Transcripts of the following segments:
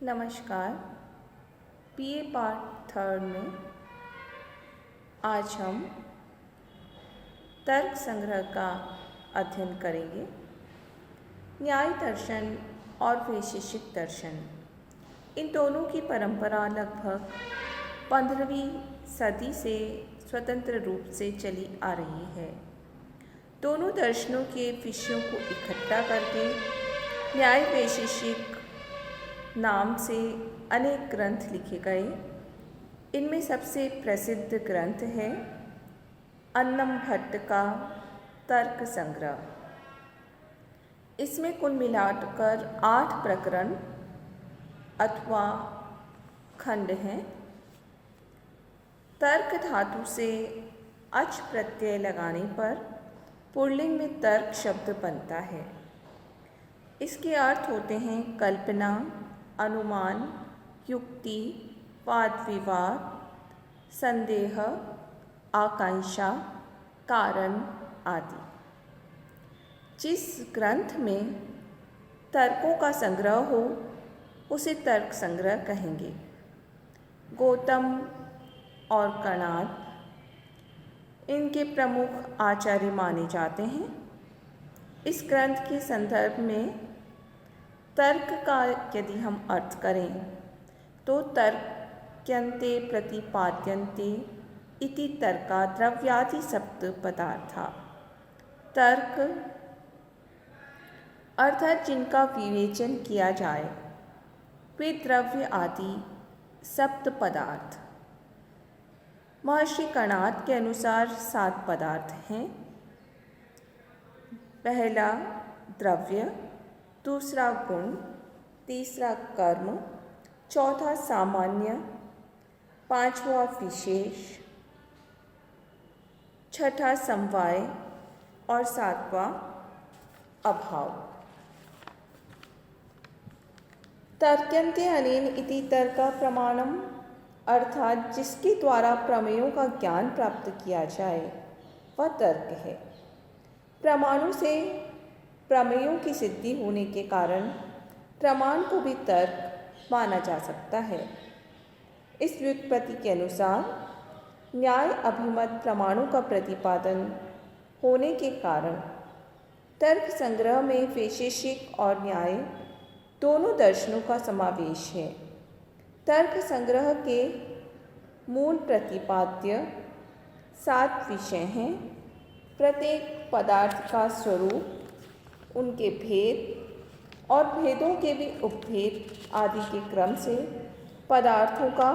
नमस्कार। BA part third में आज हम तर्क संग्रह का अध्ययन करेंगे। न्याय दर्शन और वैशेषिक दर्शन, इन दोनों की परंपरा लगभग 15वीं सदी से स्वतंत्र रूप से चली आ रही है। दोनों दर्शनों के विषयों को इकट्ठा करके न्याय वैशेषिक नाम से अनेक ग्रंथ लिखे गए। इनमें सबसे प्रसिद्ध ग्रंथ है अन्नम भट्ट का तर्क संग्रह। इसमें कुल मिलाकर 8 प्रकरण अथवा खंड हैं। तर्क धातु से अच प्रत्यय लगाने पर पुल्लिंग में तर्क शब्द बनता है। इसके अर्थ होते हैं कल्पना, अनुमान, युक्ति, वाद विवाद, संदेह, आकांक्षा, कारण आदि। जिस ग्रंथ में तर्कों का संग्रह हो उसे तर्क संग्रह कहेंगे। गौतम और कणाद इनके प्रमुख आचार्य माने जाते हैं। इस ग्रंथ के संदर्भ में तर्क का यदि हम अर्थ करें तो तर्क्यन्ते प्रतिपाद्यन्ते इति तर्का द्रव्यादि सप्त पदार्था। तर्क अर्थात जिनका विवेचन किया जाए वे द्रव्य आदि सप्त पदार्थ। महर्षि कणाद के अनुसार 7 पदार्थ हैं। पहला द्रव्य, दूसरा गुण, तीसरा कर्म, चौथा सामान्य, पांचवा विशेष, छठा समवाय और 7वां अभाव। तर्क्यन्ते अनेन इति तर्का प्रमाणम, अर्थात जिसके द्वारा प्रमेयों का ज्ञान प्राप्त किया जाए वह तर्क है। प्रमाणों से प्रमेयों की सिद्धि होने के कारण प्रमाण को भी तर्क माना जा सकता है। इस व्युत्पत्ति के अनुसार न्याय अभिमत प्रमाणों का प्रतिपादन होने के कारण तर्क संग्रह में वैशेषिक और न्याय दोनों दर्शनों का समावेश है। तर्क संग्रह के मूल प्रतिपाद्य 7 विषय हैं। प्रत्येक पदार्थ का स्वरूप, उनके भेद और भेदों के भी उपभेद आदि के क्रम से पदार्थों का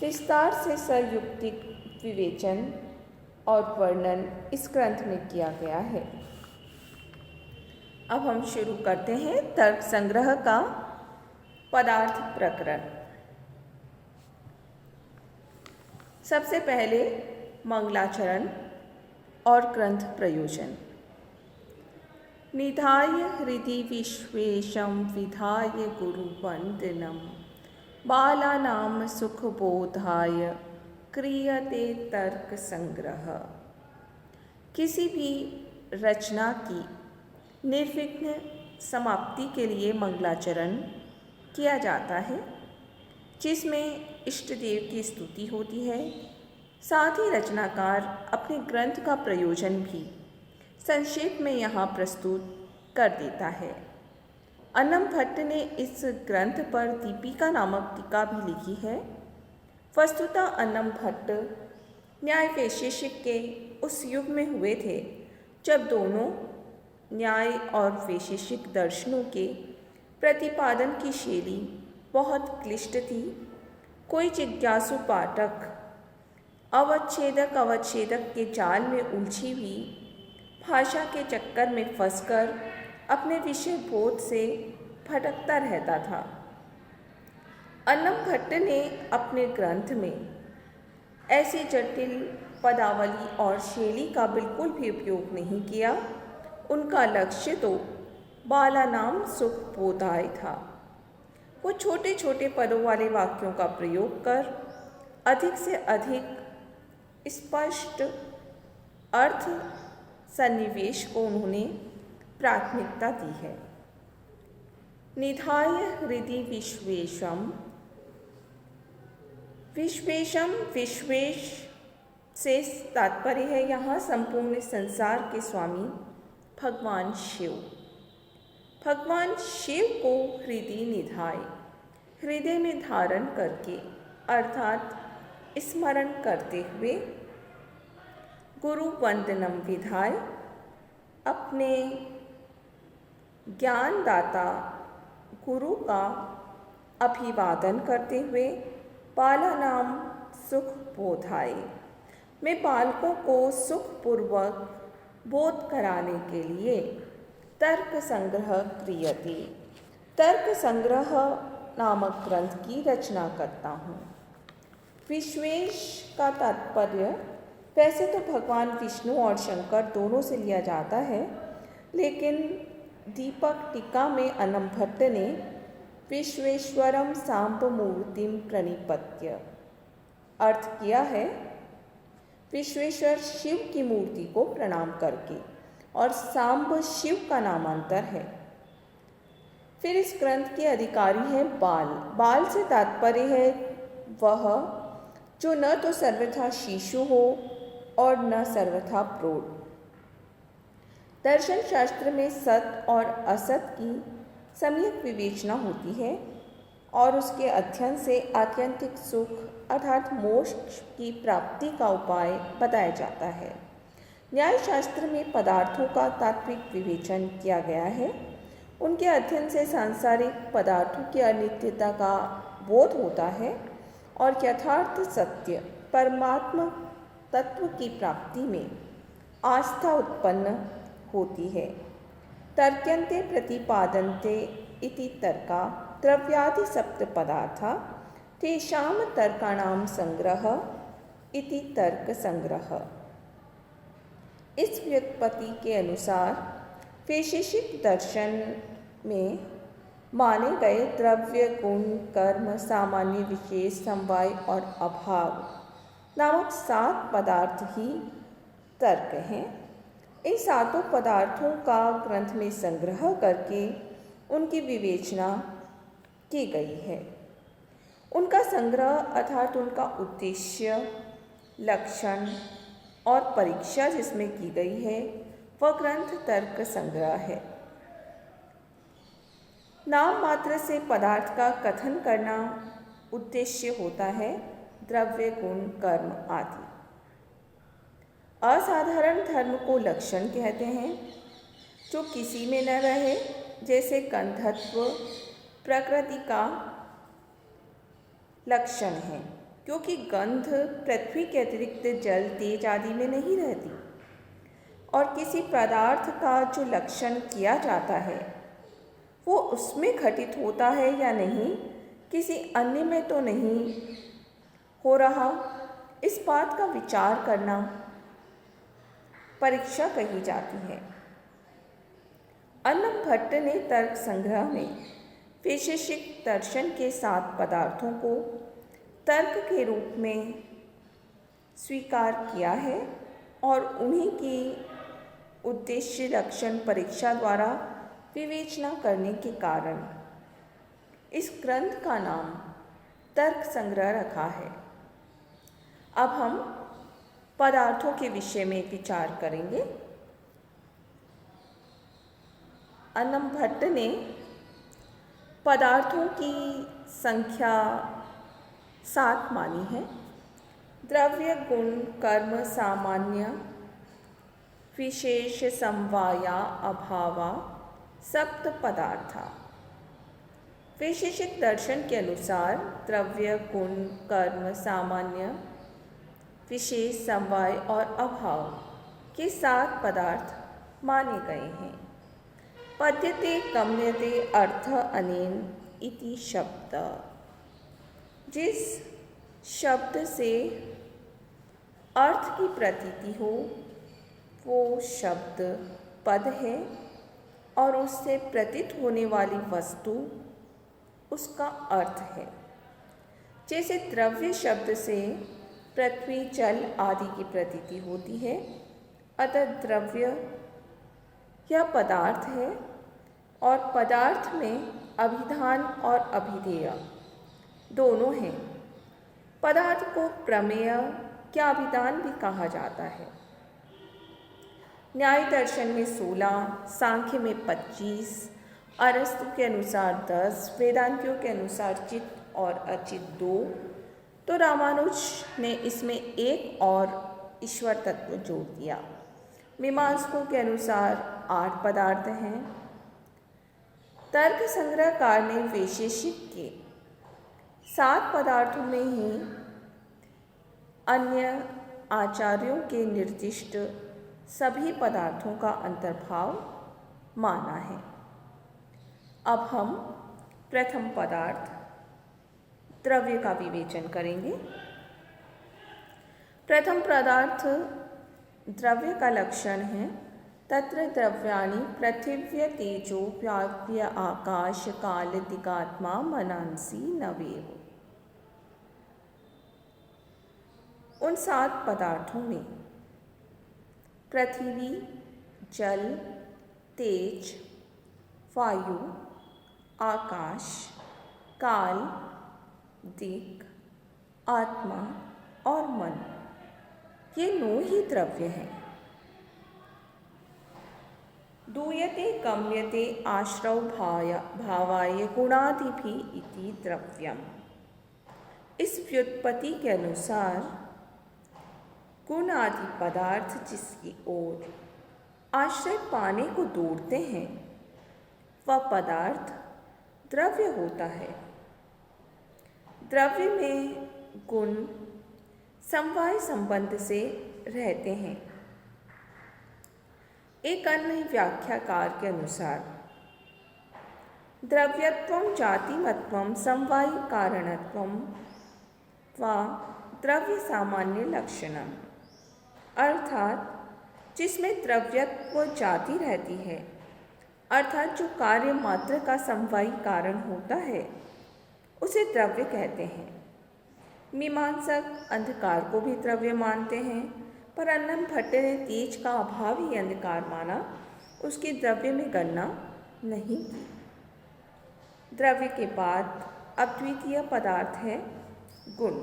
विस्तार से संयुक्तिक विवेचन और वर्णन इस ग्रंथ में किया गया है। अब हम शुरू करते हैं तर्क संग्रह का पदार्थ प्रकरण। सबसे पहले मंगलाचरण और ग्रंथ प्रयोजन। निधाय हृदि विश्वेशं विधाय गुरुवंदनम, बालानां सुखबोधाय क्रियते तर्क संग्रह। किसी भी रचना की निर्विघ्न समाप्ति के लिए मंगलाचरण किया जाता है, जिसमें इष्ट देव की स्तुति होती है। साथ ही रचनाकार अपने ग्रंथ का प्रयोजन भी संक्षेप में यहाँ प्रस्तुत कर देता है। अन्नम भट्ट ने इस ग्रंथ पर दीपिका नामक टीका भी लिखी है। वस्तुतः अन्नम भट्ट न्याय वैशेषिक के उस युग में हुए थे जब दोनों न्याय और वैशेषिक दर्शनों के प्रतिपादन की शैली बहुत क्लिष्ट थी। कोई जिज्ञासु पाठक अवच्छेदक के जाल में उलझी हुई भाषा के चक्कर में फंसकर अपने विषय बोध से भटकता रहता था। अन्नम भट्ट ने अपने ग्रंथ में ऐसी जटिल पदावली और शैली का बिल्कुल भी उपयोग नहीं किया। उनका लक्ष्य तो बालानां सुखबोधाय था। वो छोटे छोटे पदों वाले वाक्यों का प्रयोग कर अधिक से अधिक स्पष्ट अर्थ सन्निवेश को उन्होंने प्राथमिकता दी है। निधाय हृदि विश्वेशम। विश्वेशम, विश्वेश से तात्पर्य है यहाँ संपूर्ण संसार के स्वामी भगवान शिव। भगवान शिव को हृदय निधाय, हृदय में धारण करके अर्थात स्मरण करते हुए, गुरु वंदनम विधाय, अपने ज्ञानदाता गुरु का अभिवादन करते हुए, बालानाम सुख बोधाय, मैं बालकों को सुखपूर्वक बोध कराने के लिए तर्क संग्रह क्रियते, तर्क संग्रह नामक ग्रंथ की रचना करता हूँ। विश्वेश का तात्पर्य वैसे तो भगवान विष्णु और शंकर दोनों से लिया जाता है, लेकिन दीपक टीका में अन्नम भट्ट ने विश्वेश्वरम सांब मूर्तिम प्रणिपत्य अर्थ किया है विश्वेश्वर शिव की मूर्ति को प्रणाम करके, और सांब शिव का नामांतर है। फिर इस ग्रंथ के अधिकारी हैं बाल। बाल से तात्पर्य है वह जो न तो सर्वथा शिशु हो और न सर्वथा प्रौढ़। दर्शन शास्त्र में सत और असत की सम्यक विवेचना होती है और उसके अध्ययन से आत्यंतिक सुख अर्थात मोक्ष की प्राप्ति का उपाय बताया जाता है। न्याय शास्त्र में पदार्थों का तात्विक विवेचन किया गया है। उनके अध्ययन से सांसारिक पदार्थों की अनित्यता का बोध होता है और यथार्थ सत्य परमात्मा तत्व की प्राप्ति में आस्था उत्पन्न होती है। तर्क्यन्ते प्रतिपादन्ते इति तर्का द्रव्यादि सप्त पदार्था तेषां तर्काणां संग्रह इति तर्क संग्रह। इस व्युत्पत्ति के अनुसार वैशेषिक दर्शन में माने गए द्रव्य, गुण, कर्म, सामान्य, विशेष, समवाय और अभाव नामक 7 पदार्थ ही तर्क हैं। इन 7 पदार्थों का ग्रंथ में संग्रह करके उनकी विवेचना की गई है। उनका संग्रह अर्थात उनका उद्देश्य, लक्षण और परीक्षा जिसमें की गई है वह ग्रंथ तर्क संग्रह है। नाम मात्र से पदार्थ का कथन करना उद्देश्य होता है, द्रव्य, गुण, कर्म आदि। असाधारण धर्म को लक्षण कहते हैं, जो किसी में न रहे, जैसे गंधत्व प्रकृति का लक्षण है, क्योंकि गंध पृथ्वी के अतिरिक्त जल, तेज आदि में नहीं रहती। और किसी पदार्थ का जो लक्षण किया जाता है वो उसमें घटित होता है या नहीं, किसी अन्य में तो नहीं हो रहा, इस बात का विचार करना परीक्षा कही जाती है। अन्नम भट्ट ने तर्क संग्रह में वैशेषिक दर्शन के 7 पदार्थों को तर्क के रूप में स्वीकार किया है और उन्हीं की उद्देश्य, लक्षण, परीक्षा द्वारा विवेचना करने के कारण इस ग्रंथ का नाम तर्क संग्रह रखा है। अब हम पदार्थों के विषय में विचार करेंगे। अन्नम भट्ट ने पदार्थों की संख्या 7 मानी है। द्रव्य, गुण, कर्म, सामान्य, विशेष, समवाया, अभावा, सप्त पदार्था। वैशेषिक दर्शन के अनुसार द्रव्य, गुण, कर्म, सामान्य, विशेष, समवाय और अभाव के 7 पदार्थ माने गए हैं। पद्यते गम्यते अर्थ अनेन इति शब्द। जिस शब्द से अर्थ की प्रतीति हो वो शब्द पद है और उससे प्रतीत होने वाली वस्तु उसका अर्थ है। जैसे द्रव्य शब्द से पृथ्वी, जल आदि की प्रतीति होती है, अतः द्रव्य यह पदार्थ है और पदार्थ में अभिधान और अभिधेय दोनों हैं। पदार्थ को प्रमेय क्या अभिधान भी कहा जाता है। न्याय दर्शन में 16, सांख्य में 25, अरस्तु के अनुसार 10, वेदांतियों के अनुसार चित्त और अचित 2, तो रामानुज ने इसमें एक और ईश्वर तत्व जोड़ दिया। मीमांसकों के अनुसार 8 पदार्थ हैं। तर्क संग्रहकार ने वैशेषिक के 7 पदार्थों में ही अन्य आचार्यों के निर्दिष्ट सभी पदार्थों का अंतर्भाव माना है। अब हम प्रथम पदार्थ द्रव्य का विवेचन करेंगे। प्रथम पदार्थ द्रव्य का लक्षण है तत्र द्रव्याणि पृथिव्य तेजो व्याप्य आकाश काल दिगात्मा मनांसि नवेव। उन 7 पदार्थों में पृथ्वी, जल, तेज, वायु, आकाश, काल, दिक्, आत्मा और मन, ये 9 ही द्रव्य हैं। दूयते गम्यते आश्रव भावाय गुणादिभि इति द्रव्यम। इस व्युत्पत्ति के अनुसार गुण आदि पदार्थ जिसकी ओर आश्रय पाने को दौड़ते हैं वह पदार्थ द्रव्य होता है। द्रव्य में गुण समवाय संबंध से रहते हैं। एक अन्य व्याख्याकार के अनुसार द्रव्यत्वं जातिमत्वं समवायी कारणत्वं व द्रव्य सामान्य लक्षणम, अर्थात जिसमें द्रव्यत्व जाति रहती है, अर्थात जो कार्य मात्र का समवायी कारण होता है, उसे द्रव्य कहते हैं। मीमांसक अंधकार को भी द्रव्य मानते हैं, पर अन्नम भट्ट ने तेज का अभाव ही अंधकार माना, उसकी द्रव्य में गणना नहीं की। द्रव्य के बाद अब द्वितीय पदार्थ है गुण।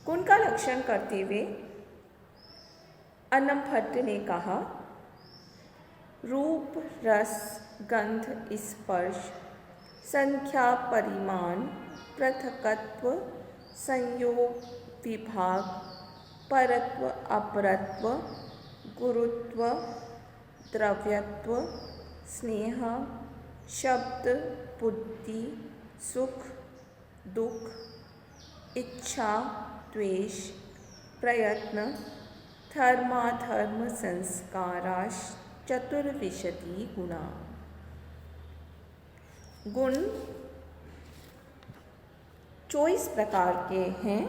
गुण का लक्षण करते हुए अन्नम भट्ट ने कहा, रूप, रस, गंध, स्पर्श, संख्या, परिमाण, पृथकत्व, संयोग, विभाग, परत्व, अपरत्व, गुरुत्व, द्रव्यत्व, स्नेह, शब्द, बुद्धि, सुख, दुख, इच्छा, द्वेष, प्रयत्न, धर्माधर्म, संस्काराश चतुर्विंशति गुणा। गुण 24 प्रकार के हैं।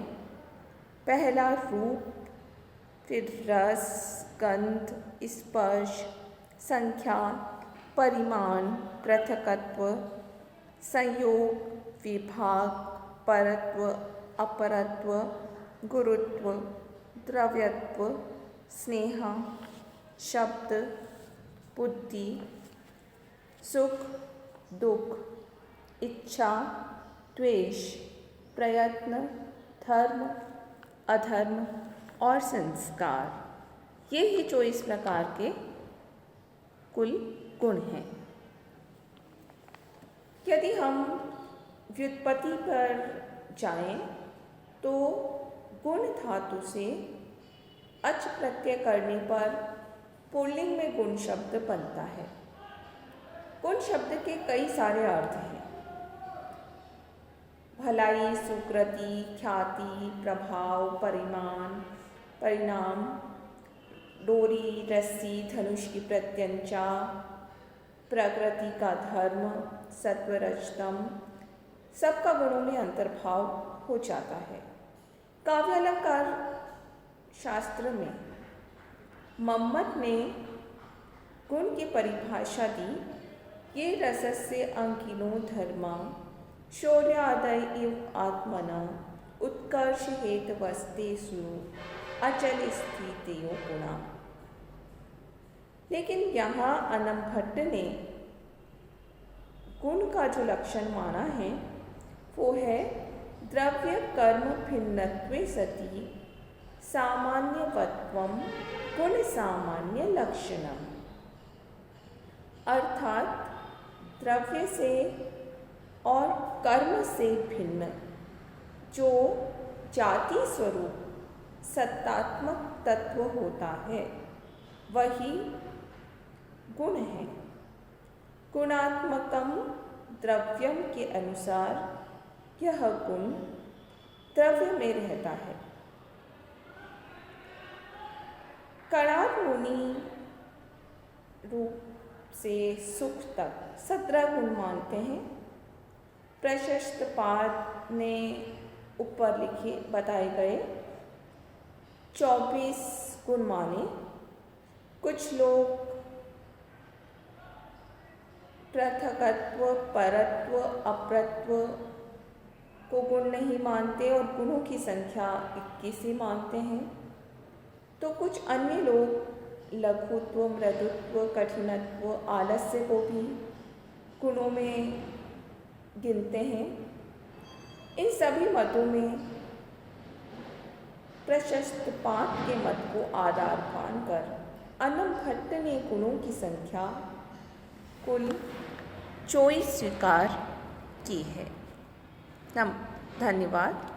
पहला रूप, फिर रस, गंध, स्पर्श, संख्या, परिमाण, पृथकत्व, संयोग, विभाग, परत्व, अपरत्व, गुरुत्व, द्रव्यत्व, स्नेह, शब्द, बुद्धि, सुख, दुख, इच्छा, द्वेष, प्रयत्न, धर्म, अधर्म और संस्कार, ये ही 24 प्रकार के कुल गुण हैं। यदि हम व्युत्पत्ति पर जाएं तो गुण धातु से अच प्रत्यय करने पर पुल्लिंग में गुण शब्द बनता है। गुण शब्द के कई सारे अर्थ हैं। भलाई, सुकृति, ख्याति, प्रभाव, परिणाम, डोरी, रस्सी, धनुष की प्रत्यंचा, प्रकृति का धर्म, सत्वरजतम, सबका गुणों में अंतर्भाव हो जाता है। काव्य अलंकार शास्त्र में मम्मट ने गुण की परिभाषा दी, ये रसस्य अंकिनो धर्मा शौर्यादय इव आत्मना उत्कर्ष हेतवस्तेषु अचल स्थितियो गुणा। लेकिन यहाँ अन्नम भट्ट ने गुण का जो लक्षण माना है वो है द्रव्य कर्म भिन्नत्वे सति सामान्यवत्वम गुण सामान्य लक्षणम। अर्थात द्रव्य से और कर्म से भिन्न जो जाति स्वरूप सत्तात्मक तत्व होता है वही गुण है। गुणात्मकम द्रव्यम के अनुसार यह गुण द्रव्य में रहता है। कणाद मुनि रूप से सुख तक 17 गुण मानते हैं। प्रशस्त पाद ने ऊपर लिखे बताए गए 24 गुण माने। कुछ लोग पृथकत्व, परत्व, अपरत्व को गुण नहीं मानते और गुणों की संख्या 21 ही मानते हैं। तो कुछ अन्य लोग लघुत्व, मृदुत्व, कठिनत्व, आलस्य को भी गुणों में गिनते हैं। इन सभी मतों में प्रशस्त पाठ के मत को आधार मानकर अन्नम भट्ट ने गुणों की संख्या कुल 24 स्वीकार की है। धन्यवाद।